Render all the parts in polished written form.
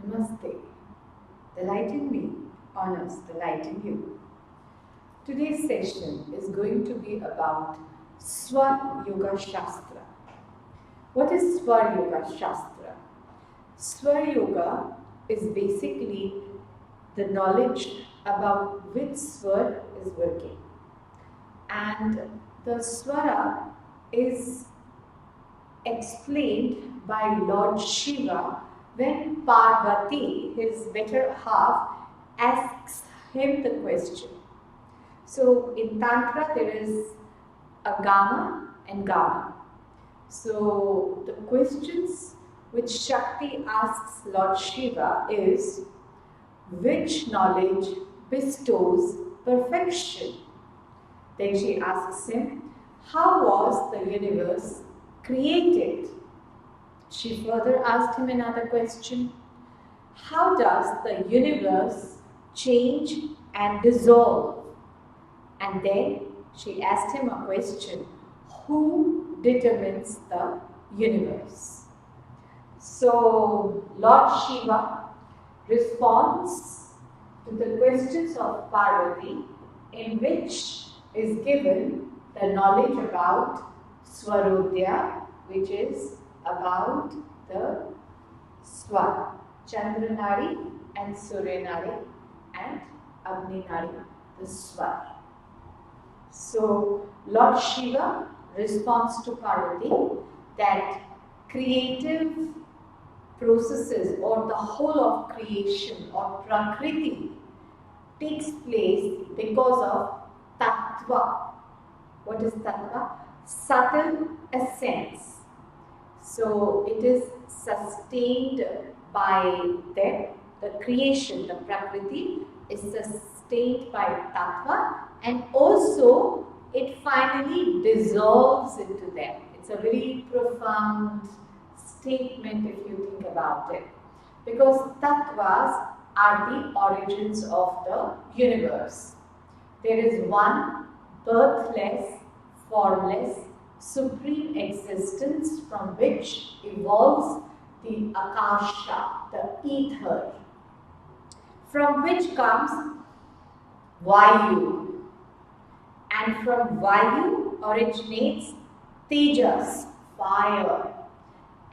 Namaste. The light in me honors the light in you. Today's session is going to be about Swara Yoga Shastra. What is Swara Yoga Shastra? Swara Yoga is basically the knowledge about which swar is working. And the swara is explained by Lord Shiva when Parvati, his better half, asks him the question. So in Tantra there is a Gama and Gama. So the questions which Shakti asks Lord Shiva is, which knowledge bestows perfection? Then she asks him, how was the universe created? She further asked him another question, how does the universe change and dissolve? And then she asked him a question, who determines the universe? So Lord Shiva responds to the questions of Parvati, in which is given the knowledge about Swarodaya, which is about the Swara, Chandranari and Suryanari and Agninari, the Swara. So Lord Shiva responds to Parvati that creative processes or the whole of creation or Prakriti takes place because of Tattva. What is Tattva? Subtle essence. So it is sustained by them. The creation, the Prakriti is sustained by Tattva, and also it finally dissolves into them. It's a very profound statement if you think about it, because tattvas are the origins of the universe. There is one birthless, formless, supreme existence from which evolves the akasha, the ether, from which comes Vayu, and from Vayu originates Tejas, fire.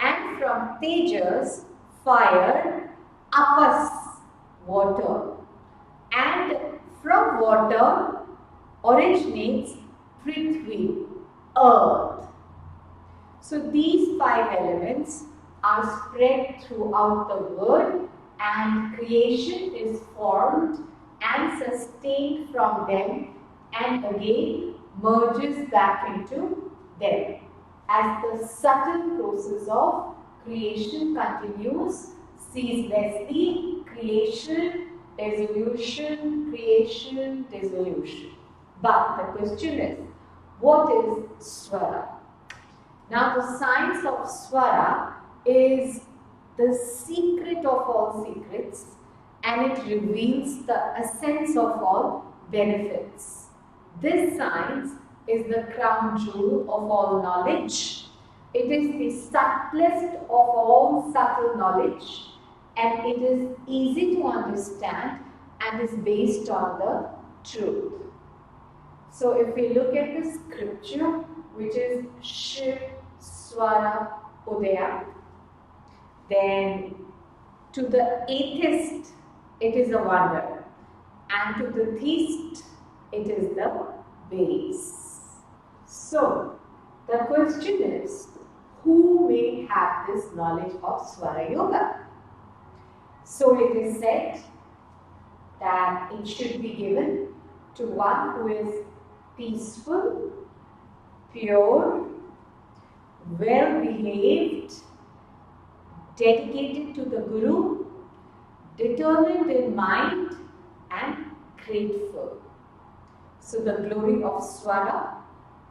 And from Tejas, fire, Apas, water. And from water originates Prithvi, earth. So these five elements are spread throughout the world, and creation is formed and sustained from them and again merges back into them. As the subtle process of creation continues ceaselessly, creation, dissolution. But the question is, what is Swara? Now the science of Swara is the secret of all secrets, and it reveals the essence of all benefits. This science is the crown jewel of all knowledge. It is the subtlest of all subtle knowledge, and it is easy to understand and is based on the truth. So if we look at the scripture, which is Shiv Swara Udaya, then to the atheist it is a wonder, and to the theist it is the base. So the question is, who may have this knowledge of Swara Yoga? So it is said that it should be given to one who is peaceful, pure, well-behaved, dedicated to the Guru, determined in mind, and grateful. So the glory of Swara,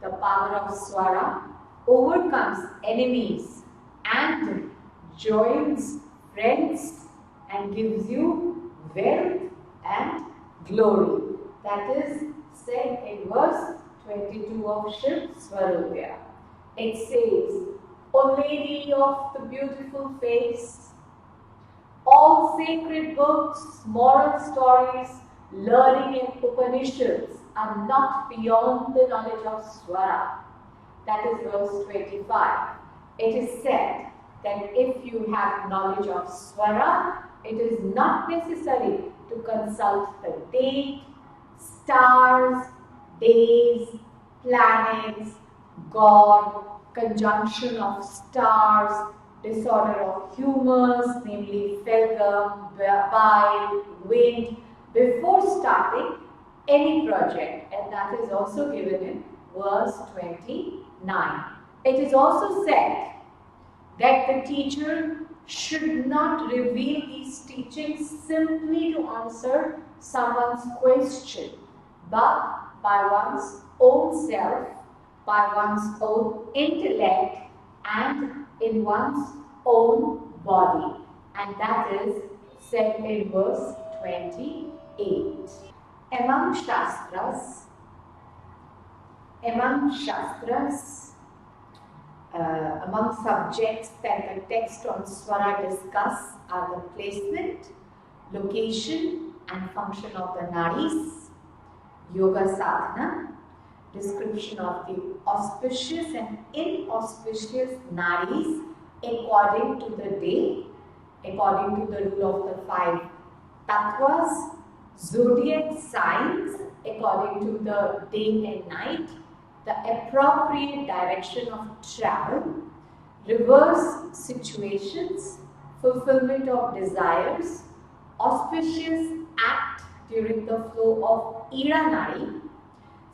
the power of Swara, overcomes enemies and joins friends and gives you wealth and glory. That is said in verse 22 of Shiv Swarodaya. It says, O Lady of the beautiful face, all sacred books, moral stories, learning and Upanishads are not beyond the knowledge of Swara. That is verse 25. It is said that if you have knowledge of Swara, it is not necessary to consult the date, stars, days, planets, God, conjunction of stars, disorder of humors, namely phlegm, bile, wind, before starting any project, and that is also given in verse 29. It is also said that the teacher should not reveal these teachings simply to answer someone's question, but by one's own self, by one's own intellect, and in one's own body. And that is said in verse 28. Among Shastras, among subjects that the text on Swara discuss are the placement, location and function of the nadis, yoga sadhana, description of the auspicious and inauspicious nadis according to the day, according to the rule of the 5 tattvas, zodiac signs according to the day and night, the appropriate direction of travel, reverse situations, fulfillment of desires, auspicious act during the flow of Ida Nadi,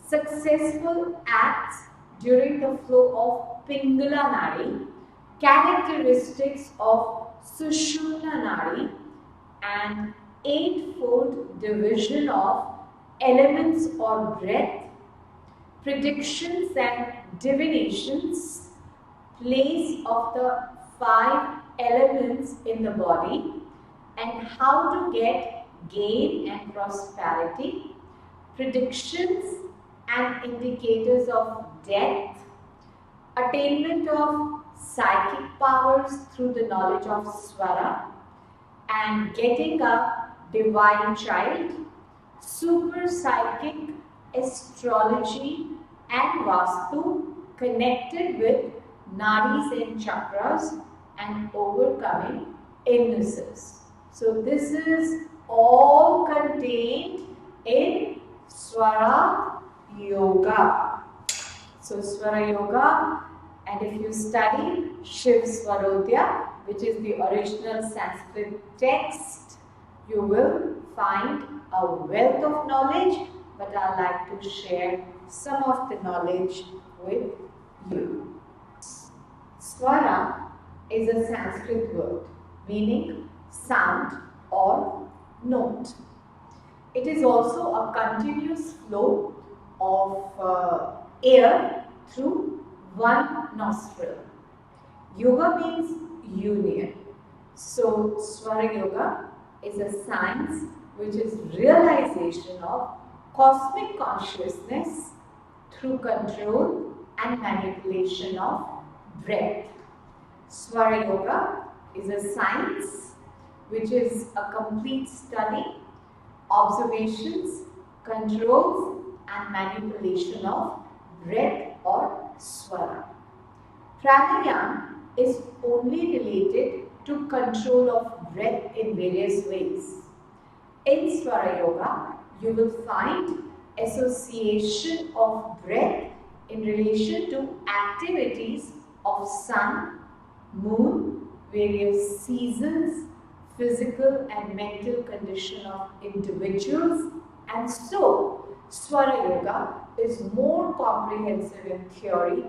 successful acts during the flow of Pingala Nadi, characteristics of Sushumna Nadi, and eightfold division of elements or breath, predictions and divinations, place of the 5 elements in the body, and how to get gain and prosperity, predictions and indicators of death, attainment of psychic powers through the knowledge of Swara, and getting a divine child, super psychic, astrology and Vastu connected with nadis and chakras, and overcoming illnesses. So this is all contained in Swara Yoga. So Swara Yoga, and if you study Shiv Swarodhya, which is the original Sanskrit text, you will find a wealth of knowledge, but I like to share some of the knowledge with you. Swara is a Sanskrit word meaning sound or note. It is also a continuous flow of air through one nostril. Yoga means union. So Swara Yoga is a science which is realization of cosmic consciousness through control and manipulation of breath. Swara Yoga is a science which is a complete study, observations, controls and manipulation of breath or swara. Pranayama is only related to control of breath in various ways. In Swara Yoga, you will find association of breath in relation to activities of sun, moon, various seasons, physical and mental condition of individuals, and so Swara Yoga is more comprehensive in theory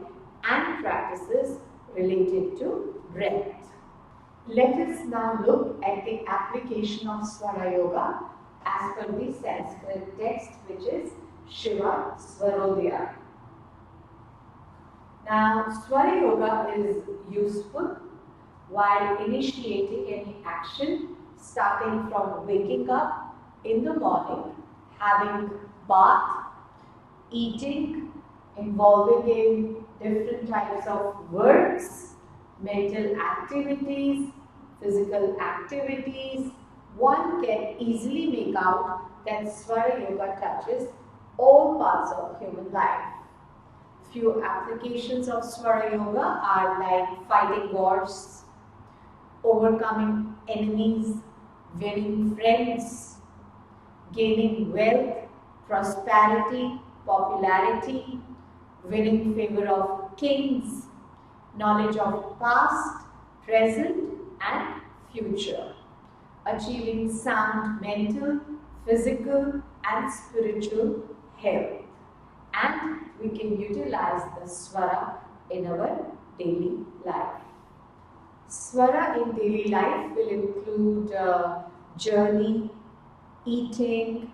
and practices related to breath. Let us now look at the application of Swara Yoga as per the Sanskrit text, which is Shiva Swarodhya. Now, Swara Yoga is useful while initiating any action, starting from waking up in the morning, having bath, eating, involving in different types of works, mental activities, physical activities, one can easily make out that Swara Yoga touches all parts of human life. Few applications of Swara Yoga are like fighting wars, overcoming enemies, winning friends, gaining wealth, prosperity, popularity, winning favor of kings, knowledge of past, present and future, achieving sound mental, physical and spiritual health. And we can utilize the Swara in our daily life. Swara in daily life will include journey, eating,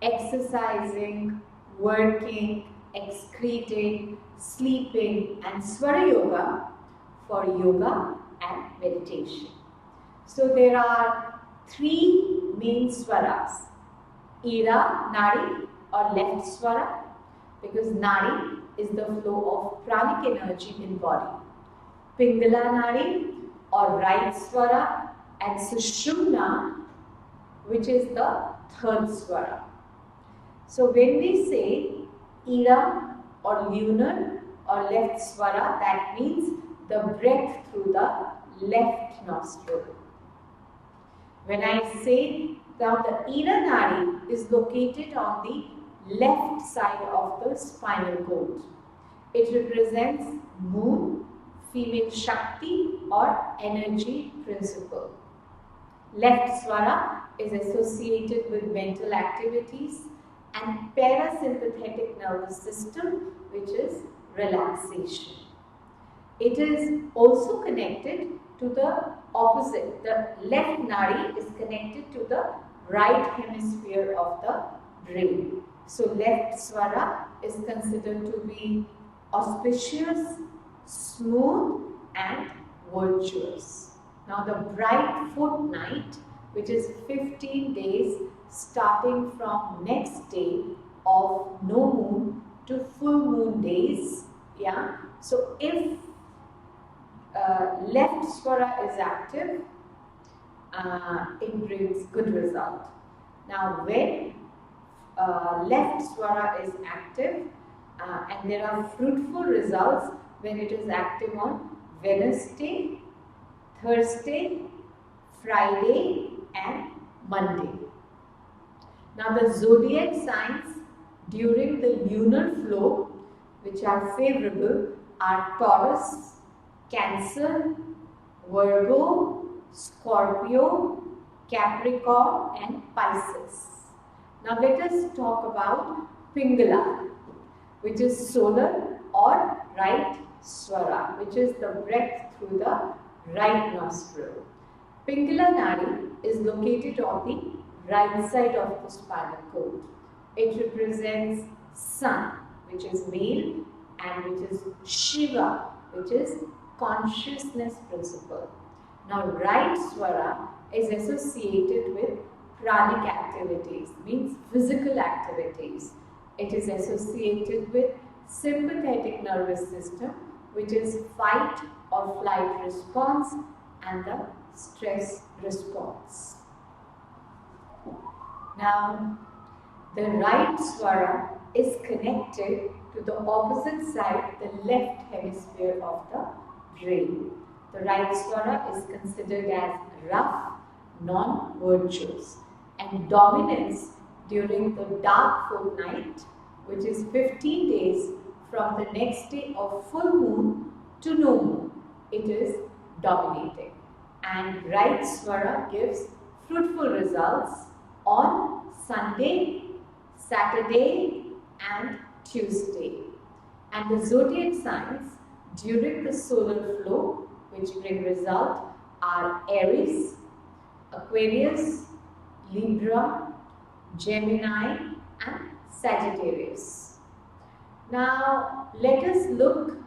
exercising, working, excreting, sleeping, and Swara Yoga for yoga and meditation. So there are three main Swaras: Ida, Nadi or left Swara, because Nadi is the flow of pranic energy in body. Pingala Nadi or right Swara, and Sushumna, which is the third Swara. So when we say Ida or lunar or left Swara, that means the breath through the left nostril. When I say now the Ida Nadi is located on the left side of the spinal cord. It represents moon, female Shakti or energy principle. Left Swara is associated with mental activities and parasympathetic nervous system, which is relaxation. It is also connected to the opposite. The left Nadi is connected to the right hemisphere of the brain. So left Swara is considered to be auspicious, smooth and virtuous. Now the bright fortnight, which is 15 days starting from next day of no moon to full moon days. Yeah. So if left Swara is active, it brings good result. Now when left Swara is active, and there are fruitful results when it is active on Wednesday, Thursday, Friday and Monday. Now the zodiac signs during the lunar flow which are favorable are Taurus, Cancer, Virgo, Scorpio, Capricorn and Pisces. Now let us talk about Pingala, which is solar or right Swara, which is the breath through the right nostril. Pingala Nadi is located on the right side of the spinal cord. It represents Sun, which is male, and which is Shiva, which is consciousness principle. Now right Swara is associated with pranic activities, means physical activities. It is associated with sympathetic nervous system, which is fight or flight response and the stress response. Now, the right Swara is connected to the opposite side, the left hemisphere of the brain. The right Swara is considered as rough, non-virtuous, and dominance during the dark fortnight, which is 15 days from the next day of full moon to no moon. It is dominating. And right Swara gives fruitful results on Sunday, Saturday and Tuesday. And the zodiac signs during the solar flow which bring result are Aries, Aquarius, Libra, Gemini and Sagittarius. Now let us look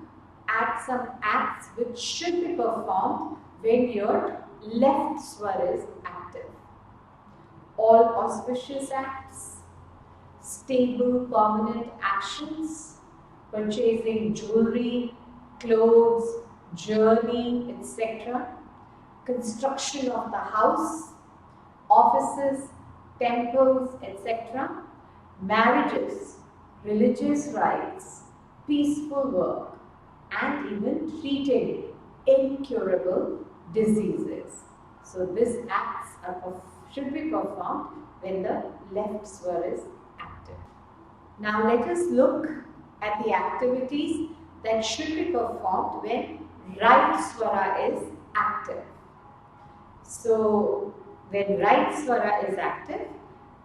at some acts which should be performed when your left Swara is active. All auspicious acts, stable permanent actions, purchasing jewelry, clothes, journey, etc. construction of the house, offices, temples, etc., marriages, religious rites, peaceful work, and even treating incurable diseases. So these acts should be performed when the left swara is active. Now let us look at the activities that should be performed when right swara is active. So when right swara is active,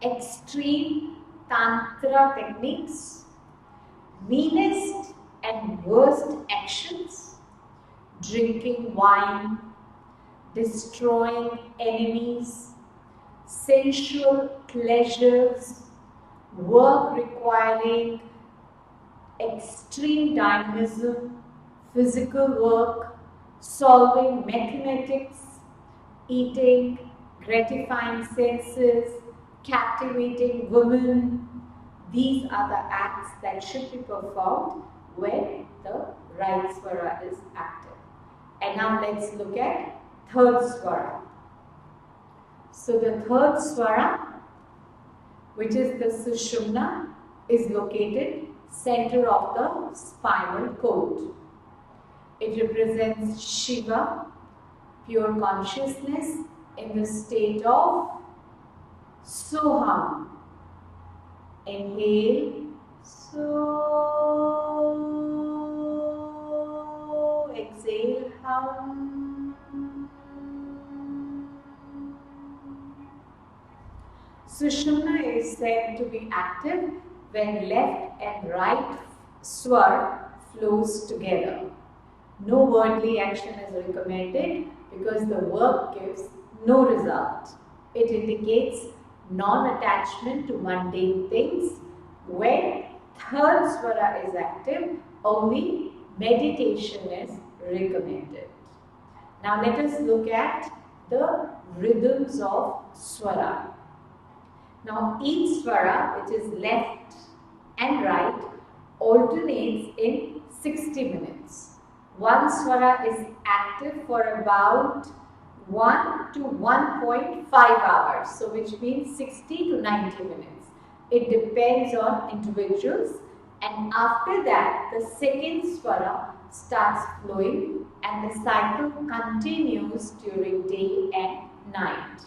extreme tantra techniques, meanest and worst actions, drinking wine, destroying enemies, sensual pleasures, work requiring extreme dynamism, physical work, solving mathematics, eating, gratifying senses, captivating women. These are the acts that should be performed when the right swara is active. And now let's look at third swara. So the third swara, which is the Sushumna, is located center of the spinal cord. It represents Shiva, pure consciousness in the state of Soham. Inhale, So. Exhale, Hum. Sushumna is said to be active when left and right swar flows together. No wordly action is recommended because the work gives no result. It indicates non-attachment to mundane things. When third swara is active, only meditation is recommended. Now let us look at the rhythms of swara. Now each swara, which is left and right, alternates in 60 minutes. One swara is active for about 1 to 1.5 hours, so which means 60 to 90 minutes. It depends on individuals, and after that the second swara starts flowing and the cycle continues during day and night.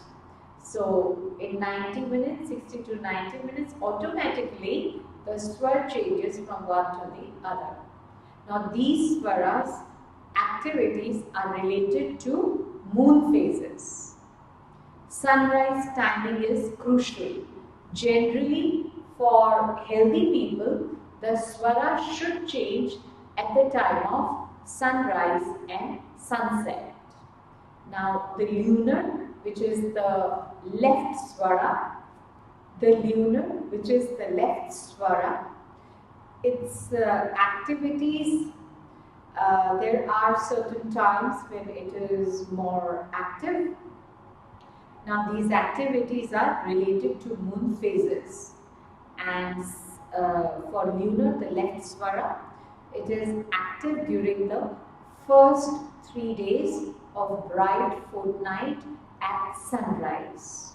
So in 90 minutes, 60 to 90 minutes, automatically the swar changes from one to the other. Now these swaras activities are related to moon phases. Sunrise timing is crucial. Generally, for healthy people, the swara should change at the time of sunrise and sunset. Now the lunar, which is the left swara, its activities, there are certain times when it is more active. Now these activities are related to moon phases, and for lunar, the left swara, it is active during the first 3 days of bright fortnight at sunrise.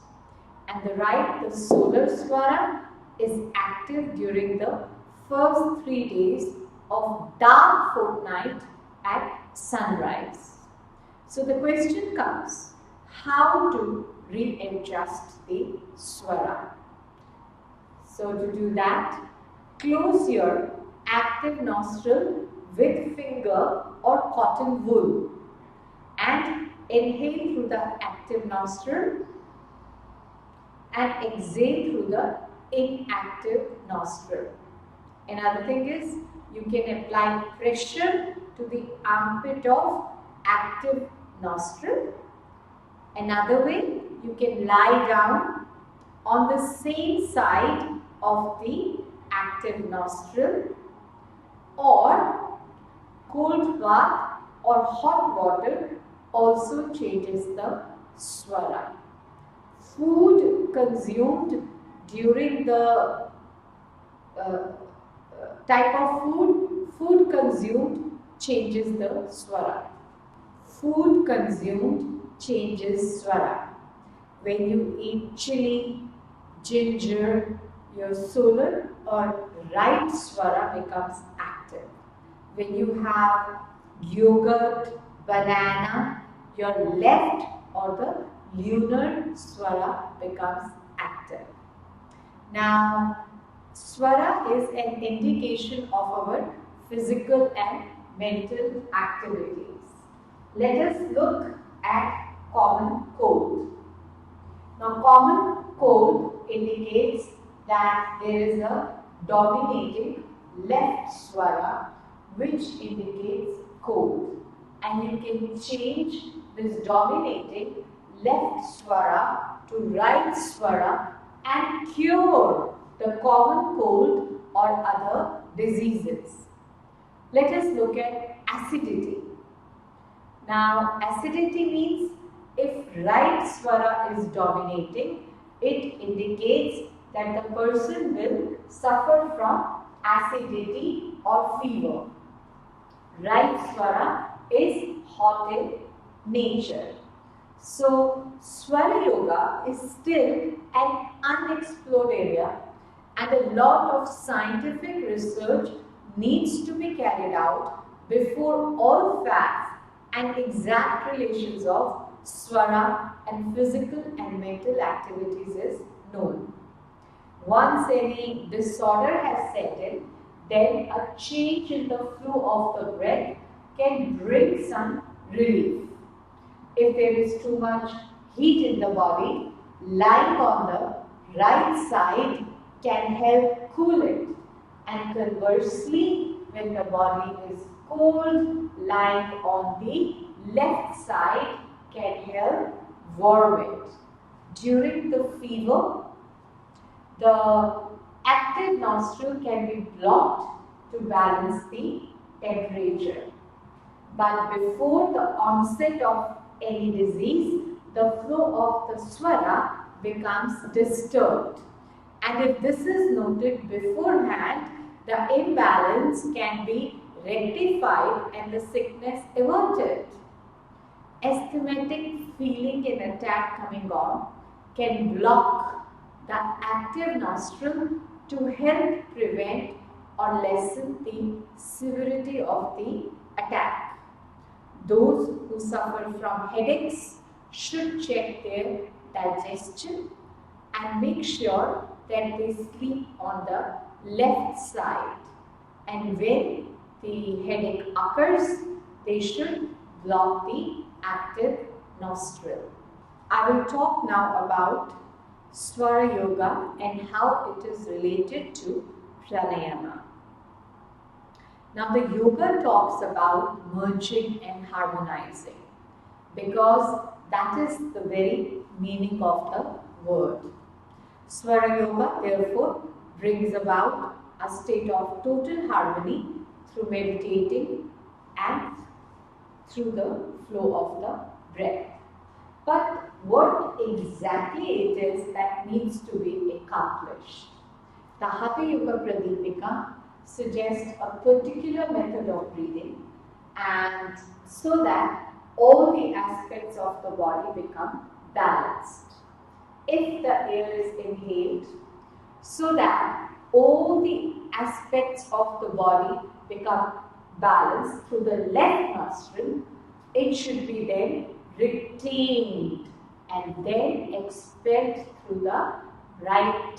And the right, the solar swara, is active during the first 3 days of dark fortnight at sunrise. So the question comes, how to readjust the swara? So to do that, close your active nostril with finger or cotton wool and inhale through the active nostril and exhale through the inactive nostril. Another thing is, you can apply pressure to the armpit of active nostril. Another way, you can lie down on the same side of the active nostril, or cold bath or hot water also changes the swara. Food consumed during the type of food consumed changes the swara. Food consumed changes Swara. When you eat chili, ginger, your solar or right Swara becomes active. When you have yogurt, banana, your left or the lunar Swara becomes active. Now, Swara is an indication of our physical and mental activities. Let us look at common cold. Now, common cold indicates that there is a dominating left Swara which indicates cold, and you can change this dominating left Swara to right Swara and cure the common cold or other diseases. Let us look at acidity. Now, acidity means if right Swara is dominating, it indicates that the person will suffer from acidity or fever. Right Swara is hot in nature. So, Swara Yoga is still an unexplored area, and a lot of scientific research needs to be carried out before all facts and exact relations of Swara and physical and mental activities is known. Once any disorder has set in, then a change in the flow of the breath can bring some relief. If there is too much heat in the body, lying on the right side can help cool it. And conversely, when the body is cold, lying on the left side can help warm it. During the fever, the active nostril can be blocked to balance the temperature. But before the onset of any disease, the flow of the Swara becomes disturbed. And if this is noted beforehand, the imbalance can be rectified and the sickness averted. Asthmatic feeling in attack coming on can block the active nostril to help prevent or lessen the severity of the attack. Those who suffer from headaches should check their digestion and make sure that they sleep on the left side. And when the headache occurs, they should block the active nostril. I will talk now about Swara Yoga and how it is related to Pranayama. Now the yoga talks about merging and harmonizing because that is the very meaning of the word. Swara Yoga therefore brings about a state of total harmony through meditating and through the flow of the breath. But what exactly it is that needs to be accomplished? The Hatha Yoga Pradipika suggests a particular method of breathing, and so that all the aspects of the body become balanced. If the air is inhaled, so that all the aspects of the body become balanced through the left nostril, it should be then retained and then expelled through the right.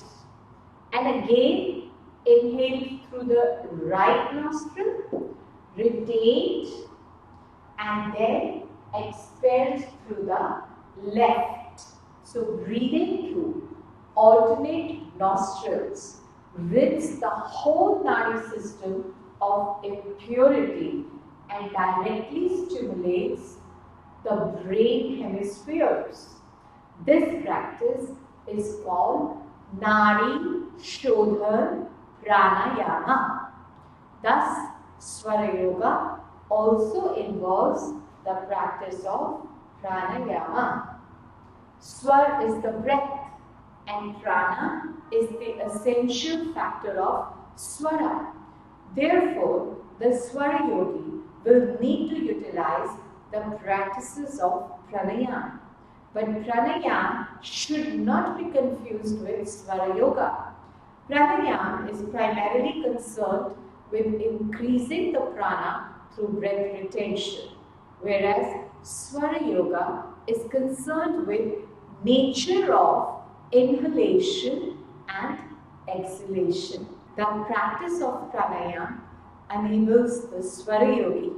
And again, inhaled through the right nostril, retained and then expelled through the left. So breathing through alternate nostrils rids the whole nadi system of impurity and directly stimulates the brain hemispheres. This practice is called Nadi Shodhan Pranayama. Thus, Swara Yoga also involves the practice of Pranayama. Swar is the breath and Prana is the essential factor of Swara. Therefore, the Swara Yogi will need to utilize the practices of pranayama. But pranayama should not be confused with Swara Yoga. Pranayama is primarily concerned with increasing the prana through breath retention, whereas Swara Yoga is concerned with nature of inhalation and exhalation. The practice of pranayama enables the Swara Yogi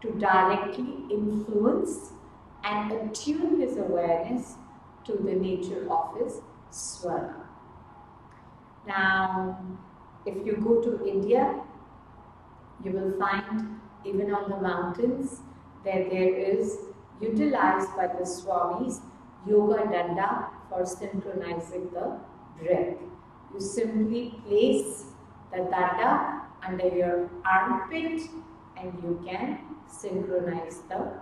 to directly influence and attune his awareness to the nature of his swara. Now, if you go to India, you will find even on the mountains that there is utilized by the Swamis yoga danda for synchronizing the breath. You simply place the danda under your armpit and you can synchronize the